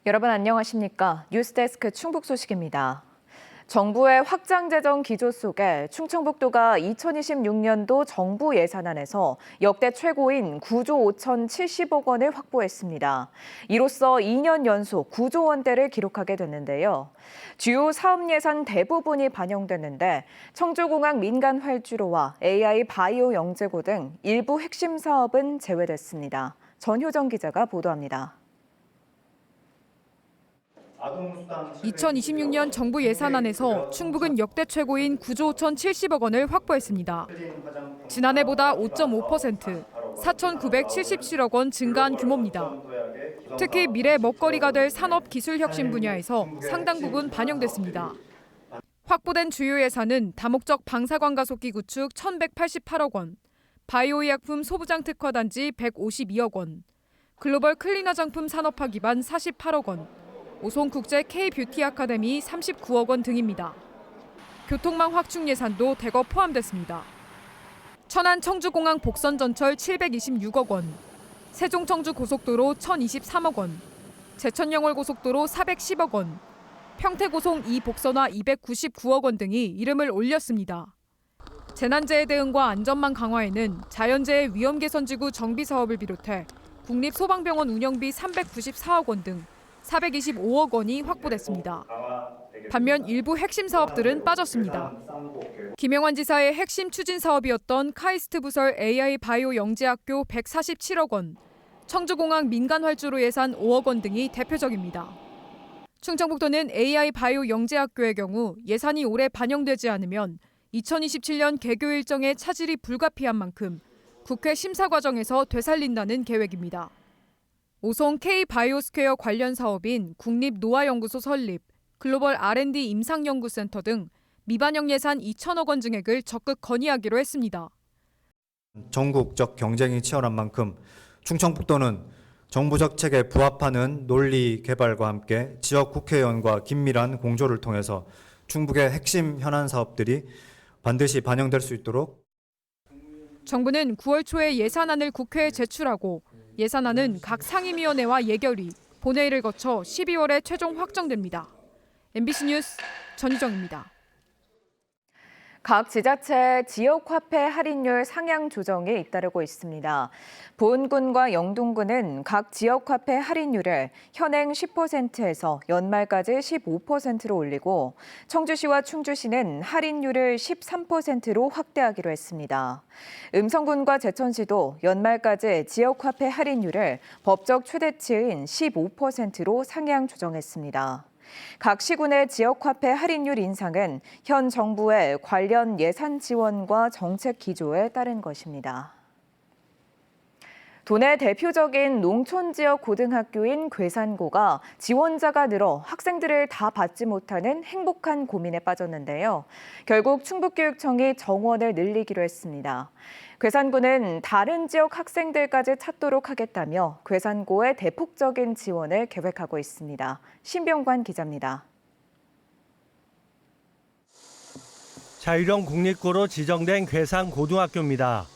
여러분 안녕하십니까? 뉴스데스크 충북 소식입니다. 정부의 확장 재정 기조 속에 충청북도가 2026년도 정부 예산안에서 역대 최고인 9조 5,070억 원을 확보했습니다. 이로써 2년 연속 9조 원대를 기록하게 됐는데요. 주요 사업 예산 대부분이 반영됐는데 청주공항 민간 활주로와 AI 바이오 영재고 등 일부 핵심 사업은 제외됐습니다. 전효정 기자가 보도합니다. 2026년 정부 예산안에서 충북은 역대 최고인 9조 5,070억 원을 확보했습니다. 지난해보다 5.5%, 4,977억 원 증가한 규모입니다. 특히 미래 먹거리가 될 산업기술혁신 분야에서 상당 부분 반영됐습니다. 확보된 주요 예산은 다목적 방사광가속기 구축 1,188억 원, 바이오의약품 소부장 특화단지 152억 원, 글로벌 클린 화장품 산업화 기반 48억 원, 오송국제 K뷰티 아카데미 39억 원 등입니다. 교통망 확충 예산도 대거 포함됐습니다. 천안 청주공항 복선 전철 726억 원, 세종 청주 고속도로 1,023억 원, 제천 영월 고속도로 410억 원, 평택오송 2 복선화 299억 원 등이 이름을 올렸습니다. 재난재해 대응과 안전망 강화에는 자연재해 위험 개선지구 정비 사업을 비롯해 국립소방병원 운영비 394억 원 등 425억 원이 확보됐습니다. 반면 일부 핵심 사업들은 빠졌습니다. 김영환 지사의 핵심 추진 사업이었던 카이스트 부설 AI 바이오 영재학교 147억 원, 청주공항 민간 활주로 예산 5억 원 등이 대표적입니다. 충청북도는 AI 바이오 영재학교의 경우 예산이 올해 반영되지 않으면 2027년 개교 일정에 차질이 불가피한 만큼 국회 심사 과정에서 되살린다는 계획입니다. 오송 K바이오스퀘어 관련 사업인 국립노화연구소 설립, 글로벌 R&D 임상연구센터 등 미반영 예산 2천억 원 증액을 적극 건의하기로 했습니다. 전국적 경쟁이 치열한 만큼 충청북도는 정부 정책에 부합하는 논리 개발과 함께 지역 국회의원과 긴밀한 공조를 통해서 충북의 핵심 현안 사업들이 반드시 반영될 수 있도록 정부는 9월 초에 예산안을 국회에 제출하고 예산안은 각 상임위원회와 예결위, 본회의를 거쳐 12월에 최종 확정됩니다. MBC 뉴스 전희정입니다. 각 지자체 지역화폐 할인율 상향 조정이 잇따르고 있습니다. 보은군과 영동군은 각 지역화폐 할인율을 현행 10%에서 연말까지 15%로 올리고 청주시와 충주시는 할인율을 13%로 확대하기로 했습니다. 음성군과 제천시도 연말까지 지역화폐 할인율을 법적 최대치인 15%로 상향 조정했습니다. 각 시군의 지역화폐 할인율 인상은 현 정부의 관련 예산 지원과 정책 기조에 따른 것입니다. 도내 대표적인 농촌 지역 고등학교인 괴산고가 지원자가 늘어 학생들을 다 받지 못하는 행복한 고민에 빠졌는데요. 결국 충북교육청이 정원을 늘리기로 했습니다. 괴산고는 다른 지역 학생들까지 찾도록 하겠다며 괴산고의 대폭적인 지원을 계획하고 있습니다. 신병관 기자입니다. 자유형 국립고로 지정된 괴산고등학교입니다.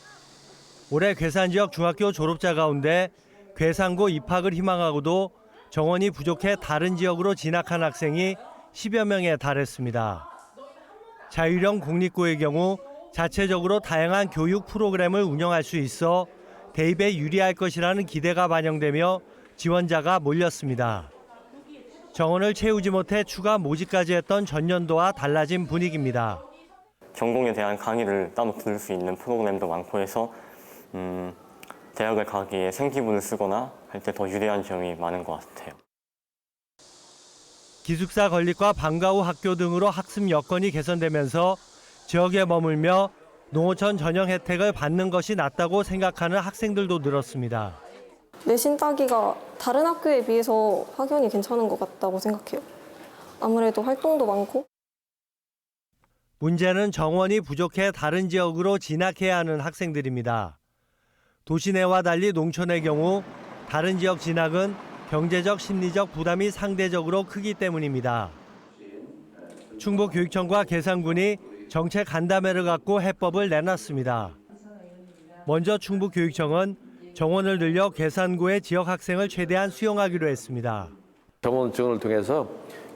올해 괴산 지역 중학교 졸업자 가운데 괴산고 입학을 희망하고도 정원이 부족해 다른 지역으로 진학한 학생이 10여 명에 달했습니다. 자유형 국립고의 경우 자체적으로 다양한 교육 프로그램을 운영할 수 있어 대입에 유리할 것이라는 기대가 반영되며 지원자가 몰렸습니다. 정원을 채우지 못해 추가 모집까지 했던 전년도와 달라진 분위기입니다. 전공에 대한 강의를 따로 들을 수 있는 프로그램도 많고 해서 대학을 가기에 생기부를 쓰거나 할 때 더 유리한 점이 많은 것 같아요. 기숙사 건립과 방과 후 학교 등으로 학습 여건이 개선되면서 지역에 머물며 농어촌 전형 혜택을 받는 것이 낫다고 생각하는 학생들도 늘었습니다. 내신 따기가 다른 학교에 비해서 확연히 괜찮은 것 같다고 생각해요. 아무래도 활동도 많고. 문제는 정원이 부족해 다른 지역으로 진학해야 하는 학생들입니다. 도시 내와 달리 농촌의 경우 다른 지역 진학은 경제적, 심리적 부담이 상대적으로 크기 때문입니다. 충북교육청과 괴산군이 정책 간담회를 갖고 해법을 내놨습니다. 먼저 충북교육청은 정원을 늘려 괴산고의 지역 학생을 최대한 수용하기로 했습니다. 정원 지원을 통해서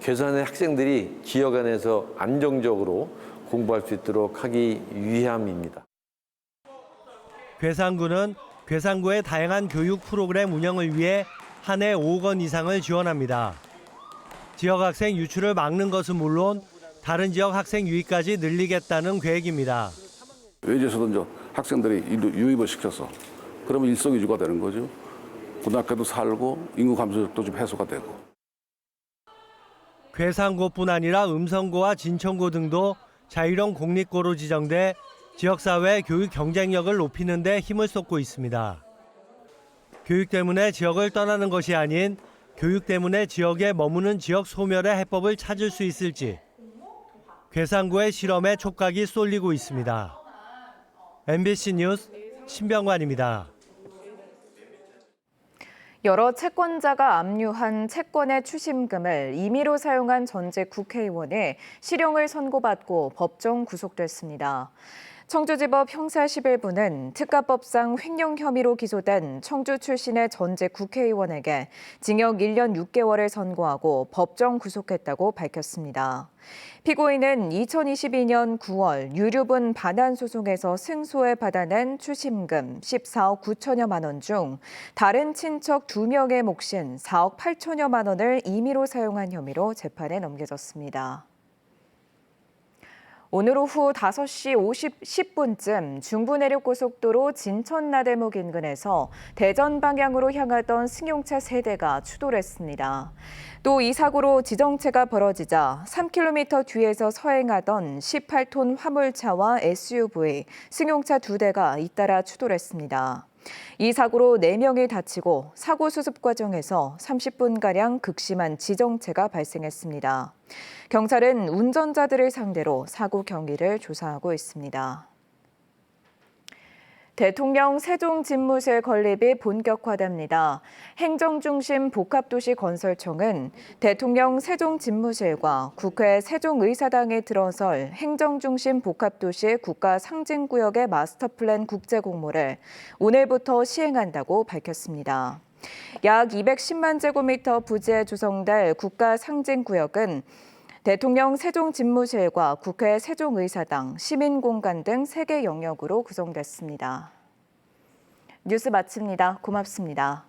괴산의 학생들이 지역 안에서 안정적으로 공부할 수 있도록 하기 위함입니다. 괴산구는 괴산구의 다양한 교육 프로그램 운영을 위해 한 해 5억 원 이상을 지원합니다. 지역 학생 유출을 막는 것은 물론 다른 지역 학생 유입까지 늘리겠다는 계획입니다. 외지에서도 이제 학생들이 유입을 시켜서 그러면 일석이조가 되는 거죠. 고등학교도 살고 인구 감소도 좀 해소가 되고. 괴산고뿐 아니라 음성고와 진천고 등도 자율형 공립고로 지정돼 지역사회 교육 경쟁력을 높이는 데 힘을 쏟고 있습니다. 교육 때문에 지역을 떠나는 것이 아닌 교육 때문에 지역에 머무는 지역 소멸의 해법을 찾을 수 있을지 괴산구의 실험에 촉각이 쏠리고 있습니다. MBC 뉴스 신병관입니다. 여러 채권자가 압류한 채권의 추심금을 임의로 사용한 전직 국회의원이 실형을 선고받고 법정 구속됐습니다. 청주지법 형사 11부는 특가법상 횡령 혐의로 기소된 청주 출신의 전직 국회의원에게 징역 1년 6개월을 선고하고 법정 구속했다고 밝혔습니다. 피고인은 2022년 9월 유류분 반환 소송에서 승소에 받아낸 추심금 14억 9천여만 원 중 다른 친척 2명의 몫인 4억 8천여만 원을 임의로 사용한 혐의로 재판에 넘겨졌습니다. 오늘 오후 5시 10분쯤 중부내륙고속도로 진천나들목 인근에서 대전 방향으로 향하던 승용차 3대가 추돌했습니다. 또 이 사고로 지정체가 벌어지자 3km 뒤에서 서행하던 18톤 화물차와 SUV, 승용차 2대가 잇따라 추돌했습니다. 이 사고로 4명이 다치고 사고 수습 과정에서 30분가량 극심한 지정체가 발생했습니다. 경찰은 운전자들을 상대로 사고 경위를 조사하고 있습니다. 대통령 세종집무실 건립이 본격화됩니다. 행정중심 복합도시 건설청은 대통령 세종집무실과 국회 세종의사당에 들어설 행정중심 복합도시 국가상징구역의 마스터플랜 국제공모를 오늘부터 시행한다고 밝혔습니다. 약 210만 제곱미터 부지에 조성될 국가상징구역은 대통령 세종집무실과 국회 세종의사당, 시민공간 등 3개 영역으로 구성됐습니다. 뉴스 마칩니다. 고맙습니다.